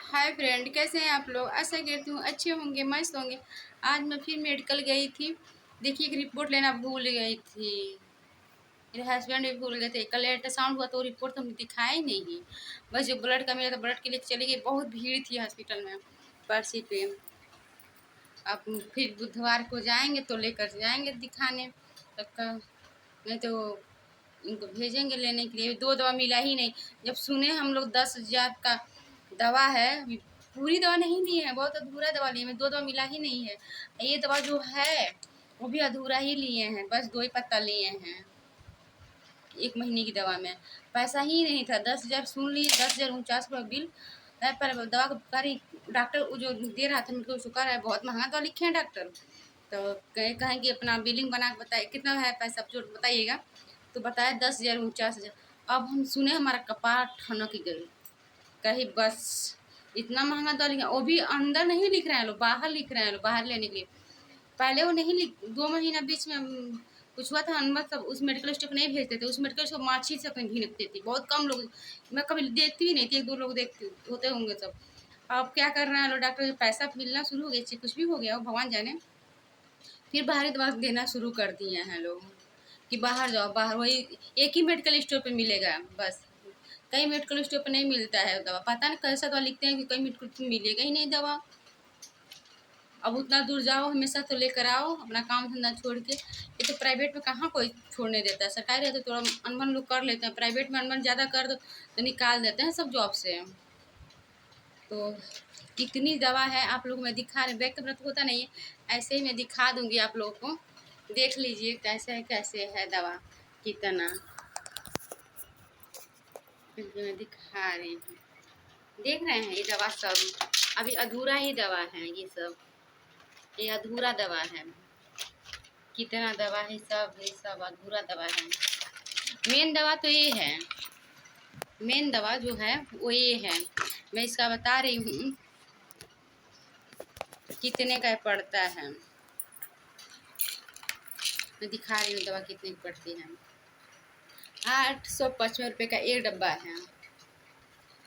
Hi friend, कैसे हैं आप लोग। आशा करती हूँ अच्छे होंगे, मस्त होंगे। आज मैं फिर मेडिकल गई थी। देखिए, एक रिपोर्ट लेना भूल गई थी। मेरे हस्बैंड भी भूल गए थे। कल अल्ट्रासाउंड हुआ तो रिपोर्ट तो हमने दिखाया ही नहीं। बस जो ब्लड का मिला था, ब्लड के लिए चली गई। बहुत भीड़ थी हॉस्पिटल में पर्ची पे। अब फिर बुधवार को जाएंगे तो लेकर जाएंगे दिखाने तब का। नहीं तो इनको भेजेंगे लेने के लिए। दो दवा मिला ही नहीं। जब सुने हम लोग 10,000 का दवा है, पूरी दवा नहीं ली है, बहुत अधूरा दवा लिए हैं। दो दवा मिला ही नहीं है। ये दवा जो है वो भी अधूरा ही लिए हैं, बस 2 ही पत्ता लिए हैं 1 महीने की दवा में। पैसा ही नहीं था। 10,000 सुन लिए, 10,049 का बिल है। पर दवा को करी डॉक्टर वो जो दे रहा था, मतलब शुक्र है, बहुत महंगा दवा लिखे हैं डॉक्टर। तो कहें कि अपना बिलिंग बना के बताइए कितना है पैसा जो बताइएगा। तो बताया 10,049। अब हम सुने हमारा कपार ठनक गई। कहीं बस इतना महंगा दवा लिखा, वो भी अंदर नहीं लिख रहे हैं लोग, बाहर लिख रहे हैं लोग, बाहर लेने के लिए। पहले वो नहीं लिख, 2 महीना बीच में कुछ हुआ था, अनबन सब उस मेडिकल स्टोर नहीं भेजते थे। उस मेडिकल स्टोर माछी से कहीं भिनकती थी, बहुत कम लोग। मैं कभी देखती ही नहीं थी, 1-2 लोग देखते होते होंगे सब। अब क्या कर रहे हैं लोग, डॉक्टर पैसा मिलना शुरू हो गया, कुछ भी हो गया हो भगवान जाने। फिर बाहरी दवा देना शुरू कर दिए हैं लोग कि बाहर जाओ, बाहर वही एक ही मेडिकल स्टोर पे मिलेगा बस। कई मेडिकल स्टोर पे नहीं मिलता है दवा। पता नहीं कैसा दवा लिखते हैं कि कई मेडिकल पे मिलेगा ही नहीं दवा। अब उतना दूर जाओ, हमेशा तो लेकर आओ अपना काम धंधा छोड़ के। ये तो प्राइवेट में कहाँ कोई छोड़ने देता है। सरकारी है तो थोड़ा अनबन लोग कर लेते हैं, प्राइवेट में अनबन ज़्यादा कर दो तो निकाल देते हैं सब जॉब से। तो कितनी दवा है आप लोग मैं दिखा रहे, बैक कैमरा तो होता नहीं है, ऐसे ही मैं दिखा दूंगी आप लोगों को। देख लीजिए कैसे है दवा कितना। मैं दिखा रही हूँ, देख रहे हैं ये दवा सब अभी अधूरा ही दवा है। ये सब ये अधूरा दवा है। कितना दवा है सब, ये सब अधूरा दवा है। मेन दवा तो ये है, मेन दवा जो है वो ये है। मैं इसका बता रही हूँ कितने का पड़ता है। मैं दिखा रही हूँ दवा कितने की पड़ती है। 855 रुपये का एक डब्बा है।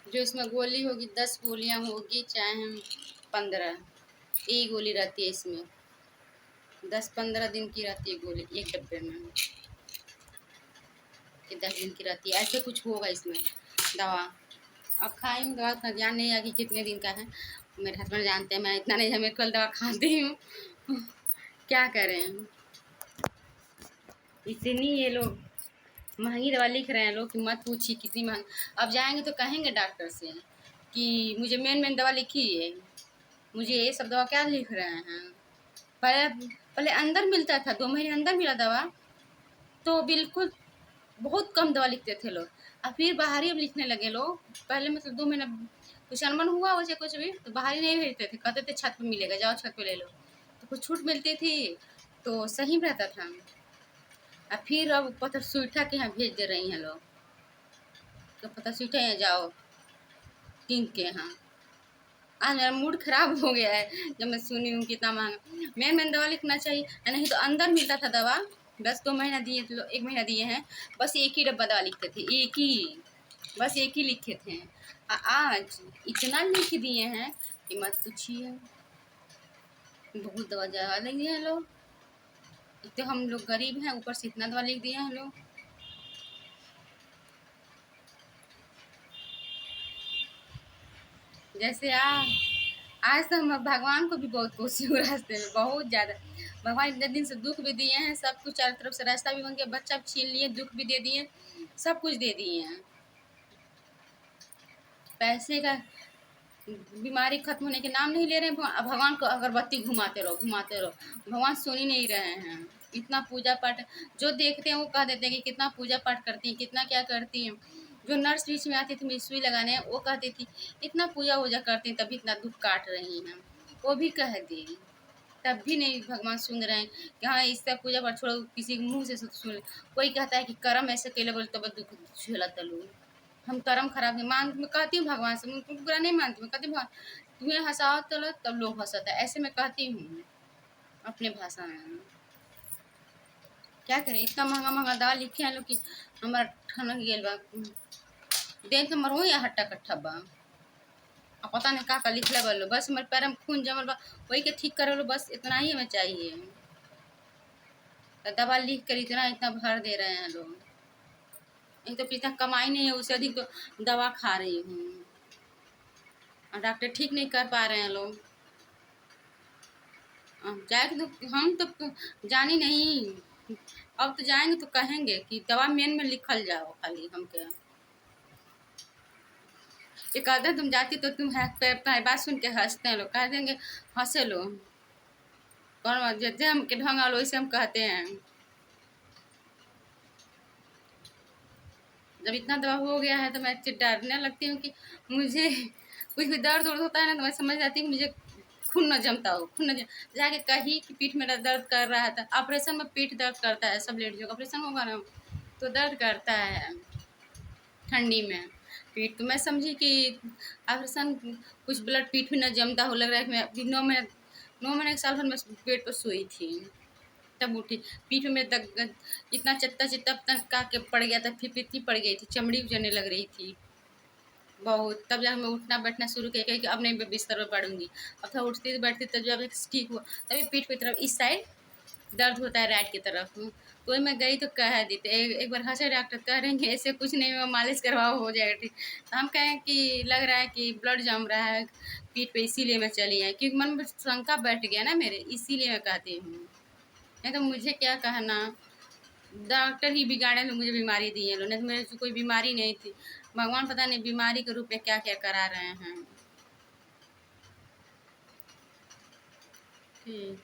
जो इसमें गोली होगी, 10 गोलियाँ होगी चाहे 15, एक गोली रहती है इसमें। 10-15 दिन की रहती है गोली एक डब्बे में, कि 10 दिन की रहती है, ऐसे कुछ होगा इसमें दवा। अब खाएंगे दवा, उतना ध्यान नहीं आया कि कितने दिन का है। मेरे हस्बैंड जानते हैं, मैं इतना नहीं है, मैं कल दवा खाती हूँ। क्या करें, इतनी ये लोग महंगी दवा लिख रहे हैं लोग कि मत पूछिए कितनी महंगी। अब जाएंगे तो कहेंगे डॉक्टर से कि मुझे मेन दवा लिखिए, मुझे ये सब दवा क्या लिख रहे हैं। पहले पहले अंदर मिलता था, 2 महीने अंदर मिला दवा तो बिल्कुल बहुत कम दवा लिखते थे लोग। और फिर बाहरी अब लिखने लगे लोग। पहले मतलब 2 महीना कुछ अनबन हुआ वैसे कुछ भी तो बाहरी नहीं भेजते थे, कहते थे छत पे मिलेगा, जाओ छत पे ले लो। तो कुछ छूट मिलती थी तो सही रहता था। और फिर अब पता सुईठा के यहाँ भेज दे रही हैं लोग, तो पता सुईठा यहाँ जाओ किंग के यहाँ। आज मेरा मूड खराब हो गया है जब मैं सुनी हूँ कितना महंगा। मैं दवा लिखना चाहिए, नहीं तो अंदर मिलता था दवा। बस 2 महीना दिए थे, 1 महीना दिए हैं, बस एक ही डब्बा दवा लिखते थे, एक ही, बस एक ही लिखे थे। आज इतना लिख दिए हैं कि मत पूछिए। बहुत दवा ज़्यादा लिख दिए हैं लोग। एक तो हम लोग गरीब हैं, ऊपर से इतना दवा लिख दिए हैं लोग। जैसे आज तो हम भगवान को भी बहुत कोसी हूँ रास्ते में, बहुत ज़्यादा। भगवान इतने दिन से दुख भी दिए हैं, सब कुछ चारों तरफ से रास्ता भी बन गया, बच्चा भी छीन लिए, दुख भी दे दिए, सब कुछ दे दिए हैं। पैसे का बीमारी खत्म होने के नाम नहीं ले रहे हैं। भगवान को अगरबत्ती घुमाते रहो घुमाते रहो, भगवान सुन ही नहीं रहे हैं। इतना पूजा पाठ जो देखते हैं वो कह देते हैं कि कितना पूजा पाठ करती हैं, कितना क्या करती हैं। जो नर्स बीच में आती थी सुई लगाने, वो कहती थी इतना पूजा वूजा करती हैं तभी इतना दुख काट रही हैं, वो भी कह दी। तब भी नहीं भगवान सुन रहे हैं कि हाँ इसका पूजा पाठ छोड़ो, किसी के मुँह से सुन। कोई कहता है कि कर्म ऐसे कैले बोले तब दुख झेला तलू। हम कर्म खराब नहीं मान, मैं कहती हूँ भगवान से, मैं उनको बुरा नहीं मानती। मैं कहती हूँ तुम्हें हंसाओ तो लो, तब लोग हंसता है, ऐसे मैं कहती हूँ अपने भाषा में। क्या करें, इतना महंगा महंगा दवा लिखे हैं लोग कि हमारा ठनक गेल बा। देख के मरो या हट्टा कट्ठा बा। अब पता नहीं का लिखले बलो, बस हमारे पैर में खून जमल बा, वही के ठीक करे लो, बस इतना ही हमें चाहिए। तो दवा लिख कर इतना इतना भर दे रहे हैं लोग। एक तो इतना कमाई नहीं है, उससे अधिक तो दवा खा रही हूँ और डॉक्टर ठीक नहीं कर पा रहे हैं लोग। जाएंगे तो हम तो जानी नहीं, अब तो जाएंगे तो कहेंगे कि दवा मेन में लिखल जाओ खाली हम क्या। एक आधा तुम जाती तो तुम बात सुन के हंसते हैं लोग, कह देंगे हंसे लो, कौन जैसे हम के ढंग आलो वैसे हम कहते हैं। जब इतना दवा हो गया है तो मैं डरने लगती हूँ कि मुझे कुछ भी दर्द उर्द होता है ना, तो मैं समझ जाती हूँ कि मुझे खून न जमता हो, खून न जम जाके कहीं कि पीठ मेरा दर्द कर रहा था। ऑपरेशन में पीठ दर्द करता है, सब लेडीजों का ऑपरेशन होगा ना तो दर्द करता है ठंडी में पीठ। तो मैं समझी कि ऑपरेशन कुछ ब्लड पीठ में न जमता हो, लग रहा है कि मैं अभी 9 महीने के साल भर मैं बेड पर सोई थी, तब उठी। पीठ में इतना चत्ता चित्ता का के पड़ गया था, फिर पड़ गई थी, चमड़ी उजड़ने लग रही थी बहुत। तब जब मैं उठना बैठना शुरू किया कि अब नहीं मैं बिस्तर पर पड़ूंगी। अब तो उठती बैठती तो जब ठीक हुआ, तभी पीठ की तरफ इस साइड दर्द होता है, राइट की तरफ। तो मैं गई तो कह दी, तो एक बार हंसे डॉक्टर, कह रहे हैं कि ऐसे कुछ नहीं, मैं मालिश करवाओ हो जाएगा ठीक। तो हम कहें कि लग रहा है कि ब्लड जम रहा है पीठ पे, इसीलिए मैं चली आई, क्योंकि मन में शंका बैठ गया ना मेरे, इसीलिए मैं कहती हूँ। नहीं तो मुझे क्या कहना, डॉक्टर ही बिगाड़े तो मुझे बीमारी दी है लोग, नहीं तो मेरे से कोई बीमारी नहीं थी। भगवान पता नहीं बीमारी के रूप में क्या क्या करा रहे हैं। ठीक।